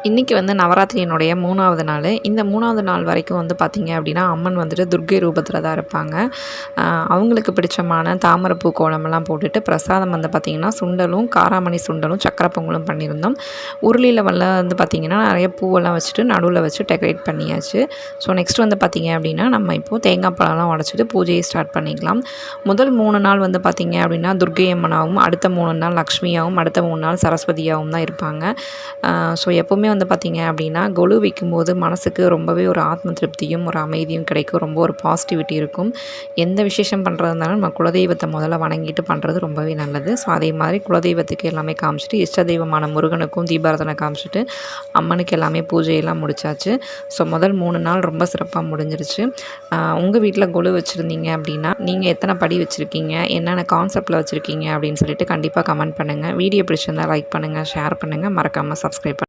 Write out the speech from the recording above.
இன்றைக்கி வந்து நவராத்திரியினுடைய 3வது நாள். இந்த 3வது நாள் வரைக்கும் வந்து பார்த்திங்க அப்படின்னா, அம்மன் வந்துட்டு துர்க்கை ரூபத்தில் தான் இருப்பாங்க. அவங்களுக்கு பிடிச்சமான தாமரைப்பூ கோலமெல்லாம் போட்டுட்டு பிரசாதம் வந்து பார்த்திங்கன்னா, சுண்டலும், காராமணி சுண்டலும், சக்கரை பொங்கலும் பண்ணியிருந்தோம். உருளி லெவலில் வந்து பார்த்திங்கன்னா, நிறைய பூவெல்லாம் வச்சுட்டு நடுவில் வச்சு டெக்கரேட் பண்ணியாச்சு. ஸோ நெக்ஸ்ட் வந்து பார்த்திங்க அப்படின்னா, நம்ம இப்போது தேங்காய் பழம்லாம் உடச்சிட்டு பூஜையை ஸ்டார்ட் பண்ணிக்கலாம். முதல் 3 நாள் வந்து பார்த்திங்க அப்படின்னா, துர்க்கை அம்மனாகவும், அடுத்த 3 நாள் லக்ஷ்மியாகவும், அடுத்த 3 நாள் சரஸ்வதியாகவும் தான் இருப்பாங்க. ஸோ எப்போவுமே வந்து பார்த்திங்க அப்படின்னா, கொலு வைக்கும்போது மனசுக்கு ரொம்பவே ஒரு ஆத்ம திருப்தியும், ஒரு அமைதியும் கிடைக்கும். ரொம்ப ஒரு பாசிட்டிவிட்டி இருக்கும். எந்த விசேஷம் பண்ணுறதா இருந்தாலும் நம்ம குலதெய்வத்தை முதல்ல வணங்கிட்டு பண்ணுறது ரொம்பவே நல்லது. ஸோ அதே மாதிரி குலதெய்வத்துக்கு எல்லாமே காமிச்சிட்டு, இஷ்ட தெய்வமான முருகனுக்கும் தீபாராதனை காமிச்சிட்டு, அம்மனுக்கு எல்லாமே பூஜையெல்லாம் முடிச்சாச்சு. ஸோ முதல் 3 நாள் ரொம்ப சிறப்பாக முடிஞ்சிருச்சு. உங்கள் வீட்டில் கொலு வச்சுருந்தீங்க அப்படின்னா, நீங்கள் எத்தனை படி வச்சுருக்கீங்க, என்னென்ன கான்செப்ட்டில் வச்சுருக்கீங்க அப்படின்னு சொல்லிட்டு கண்டிப்பாக கமெண்ட் பண்ணுங்கள். வீடியோ பிடிச்சிருந்தால் லைக் பண்ணுங்கள், ஷேர் பண்ணுங்கள், மறக்காமல் சப்ஸ்கிரைப் பண்ணுங்கள்.